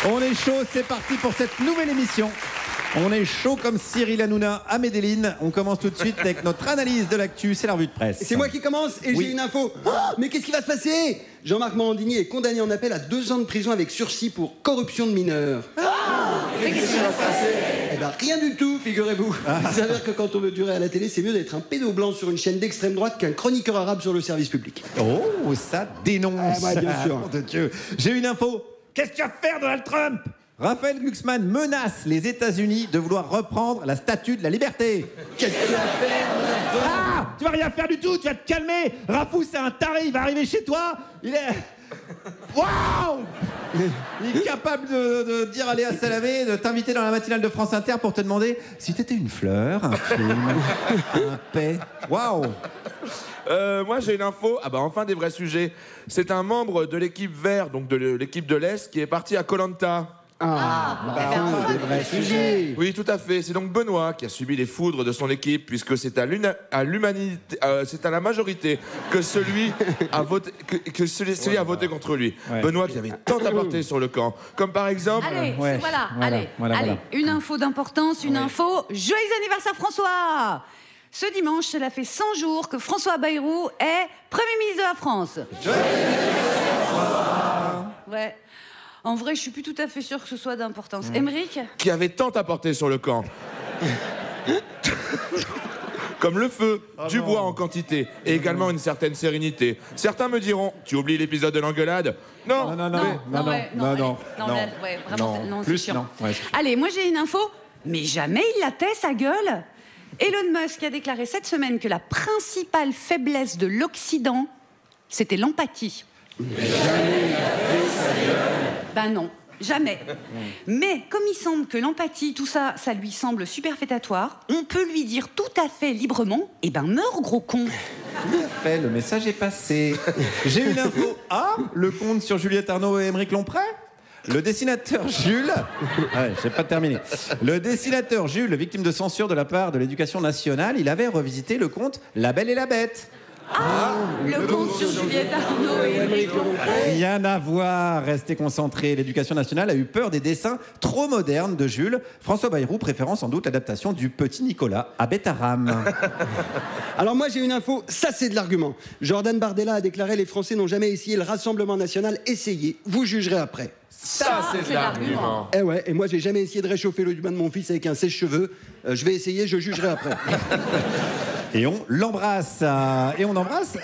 On est chaud, c'est parti pour cette nouvelle émission. On est chaud comme Cyril Hanouna à Medellin. On commence tout de suite avec notre analyse de l'actu, c'est la revue de presse. C'est moi qui commence et j'ai une info. Oh, mais qu'est-ce qui va se passer? Jean-Marc Morandini est condamné en appel à 2 ans de prison avec sursis pour corruption de mineurs. Mais qu'est-ce qui va se passer? Eh ben rien du tout, figurez-vous. Il s'avère que quand on veut durer à la télé, c'est mieux d'être un pédo blanc sur une chaîne d'extrême droite qu'un chroniqueur arabe sur le service public. Oh, ça dénonce. Ah bah, bien sûr. Nom de Dieu. J'ai une info. Qu'est-ce que tu vas faire, Donald Trump? Raphaël Glucksmann menace les États-Unis de vouloir reprendre la statue de la liberté. Qu'est-ce qu'il va faire? Ah, tu vas rien faire du tout, tu vas te calmer. Rafou, c'est un taré, il va arriver chez toi. Il est... Waouh! Il est capable de dire à Léa Salamé, de t'inviter dans la matinale de France Inter pour te demander si t'étais une fleur, un film, un paix. Waouh! Moi j'ai une info, enfin des vrais sujets. C'est un membre de l'équipe vert, donc de l'équipe de l'Est, qui est parti à Koh-Lanta. Des vrais sujets. Oui, tout à fait. C'est donc Benoît qui a subi les foudres de son équipe, puisque c'est c'est à la majorité que celui a voté, celui a voté contre lui. Ouais. Benoît qui avait tant apporté sur le camp, comme par exemple. Allez, Ouais, allez, une info d'importance, une info. Joyeux anniversaire François! Ce dimanche, cela fait 100 jours que François Bayrou est Premier ministre de la France. Joyeux anniversaire François! Ouais. En vrai, je suis plus tout à fait sûre que ce soit d'importance. Émeric? Qui avait tant apporté sur le camp. Comme le feu, du bois en quantité et également une certaine sérénité. Certains me diront, tu oublies l'épisode de l'engueulade? Non. Plus, non. Ouais. Allez, moi j'ai une info, mais jamais il la tait, sa gueule. Elon Musk a déclaré cette semaine que la principale faiblesse de l'Occident, c'était l'empathie. Ben non, jamais. Mais comme il semble que l'empathie, tout ça, ça lui semble superfétatoire, on peut lui dire tout à fait librement, eh ben meurs gros con. Tout à fait, le message est passé. J'ai une info. Ah, le compte sur Juliette Arnaud et Émeric Lompré. Le dessinateur Jules... Ouais, j'ai pas terminé. Le dessinateur Jules, victime de censure de la part de l'Éducation nationale, il avait revisité le conte La Belle et la Bête. Le compte sur Juliette Arnaud et Émeric Lompré. Rien à voir, restez concentrés. L'Éducation nationale a eu peur des dessins trop modernes de Jules. François Bayrou préférant sans doute l'adaptation du Petit Nicolas à Bétaram. Alors moi j'ai une info, ça c'est de l'argument. Jordan Bardella a déclaré: les Français n'ont jamais essayé le Rassemblement National, essayez, vous jugerez après. Ça, c'est de l'argument. Eh ouais, et moi j'ai jamais essayé de réchauffer le bain de mon fils avec un sèche-cheveux. Je vais essayer, je jugerai après. Et on l'embrasse. Et on embrasse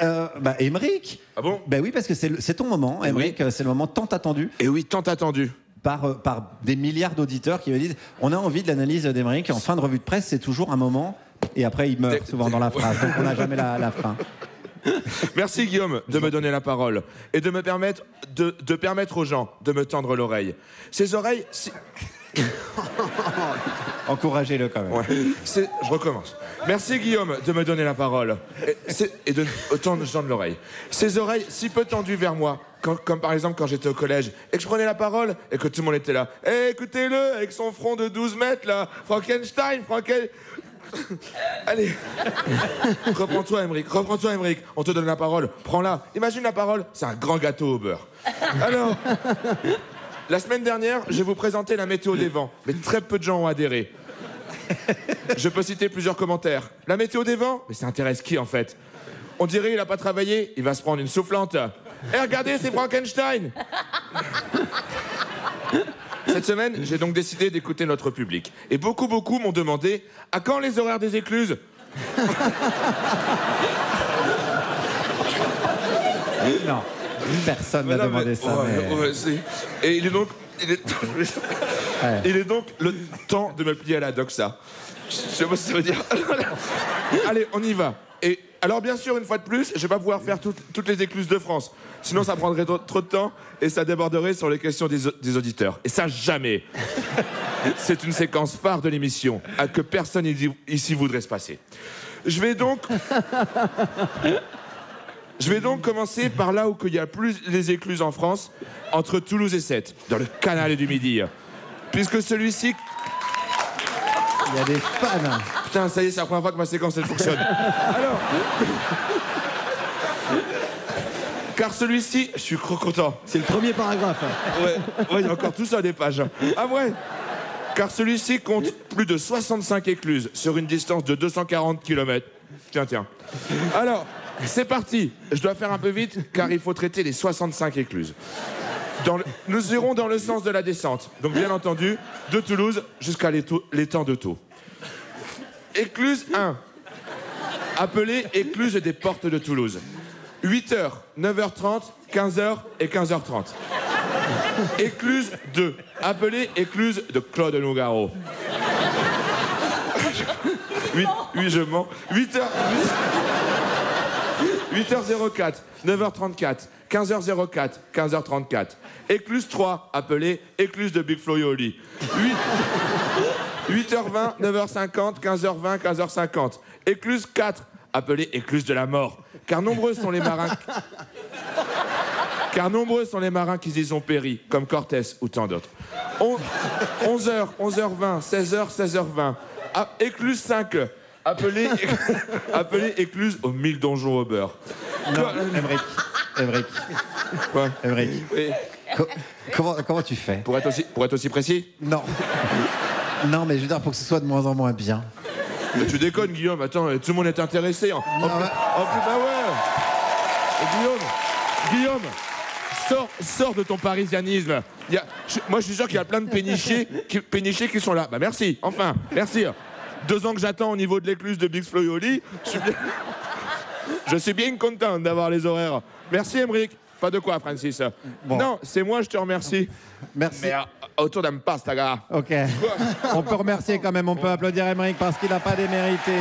Émeric. Ah bon? Ben oui, parce que c'est ton moment, Émeric. Oui. C'est le moment tant attendu. Et oui, tant attendu. Par des milliards d'auditeurs qui me disent on a envie de l'analyse d'Émeric. En fin de revue de presse, c'est toujours un moment. Et après, il meurt souvent dans la phrase. Donc on n'a jamais la fin. Merci Guillaume de me donner la parole et de me permettre de permettre aux gens de me tendre l'oreille. Ces oreilles... Encouragez-le quand même. Ouais. Je recommence. Merci Guillaume de me donner la parole et de tendre l'oreille. Ces oreilles si peu tendues vers moi, comme par exemple quand j'étais au collège et que je prenais la parole et que tout le monde était là. Eh, écoutez-le avec son front de 12 mètres là, Frankenstein. Allez, reprends-toi Émeric, on te donne la parole, prends-la. Imagine la parole, c'est un grand gâteau au beurre. Alors, la semaine dernière, je vais vous présenter la météo des vents, mais très peu de gens ont adhéré. Je peux citer plusieurs commentaires. La météo des vents, mais ça intéresse qui en fait? On dirait il a pas travaillé, il va se prendre une soufflante. Eh, regardez, c'est Frankenstein. Cette semaine, j'ai donc décidé d'écouter notre public. Et beaucoup m'ont demandé « À quand les horaires des écluses ?» Non, personne n'a demandé ça. Et il est donc le temps de me plier à la doxa. Je sais pas ce que ça veut dire. Allez, on y va. Et alors, bien sûr, une fois de plus, je vais pas pouvoir faire toutes les écluses de France. Sinon, ça prendrait trop de temps et ça déborderait sur les questions des auditeurs. Et ça, jamais. C'est une séquence phare de l'émission que personne ici voudrait se passer. Je vais donc commencer par là où il y a plus les écluses en France, entre Toulouse et Sète, dans le canal du Midi. Puisque celui-ci... Il y a des fans. Putain, ça y est, c'est la première fois que ma séquence, elle fonctionne. Alors... Car celui-ci, je suis trop content. C'est le premier paragraphe. Ouais, il y a encore tout ça des pages. Ah ouais. Car celui-ci compte plus de 65 écluses sur une distance de 240 km. Tiens. Alors, c'est parti. Je dois faire un peu vite car il faut traiter les 65 écluses. Nous irons dans le sens de la descente. Donc bien entendu, de Toulouse jusqu'à l'étang de Thau. Écluse 1. Appelée écluse des portes de Toulouse. 8h, 9h30, 15h et 15h30. Écluse 2. Appelée écluse de Claude Nougaro. 8, je mens. 8h04, 9h34, 15h04, 15h34. Écluse 3, appelée écluse de Big Flo et Oli. 8h20, 9h50, 15h20, 15h50. Écluse 4, appelée écluse de la mort. Car nombreux sont les marins qui y ont péri, comme Cortés ou tant d'autres. 11h, 11h20, 16h, 16h20. Écluse 5, appelée écluse aux 1000 donjons au beurre. Non, Émeric. Quoi? Émeric. Oui. Comment tu fais? Pour être aussi précis? Non. Non, mais je veux dire, pour que ce soit de moins en moins bien. Mais tu déconnes, Guillaume. Attends, tout le monde est intéressé. En plus, bah ouais. Et Guillaume, sors de ton parisianisme. Moi, je suis sûr qu'il y a plein de pénichés qui sont là. Bah merci, enfin, merci. 2 ans que j'attends au niveau de l'écluse de Big Flo et Oli. Je suis bien content d'avoir les horaires. Merci, Émeric. Pas de quoi, Francis. Bon. Non, c'est moi, je te remercie. Merci. Mais autour d'un pasta, gars. Ok. On peut remercier quand même, on peut applaudir Émeric parce qu'il n'a pas démérité.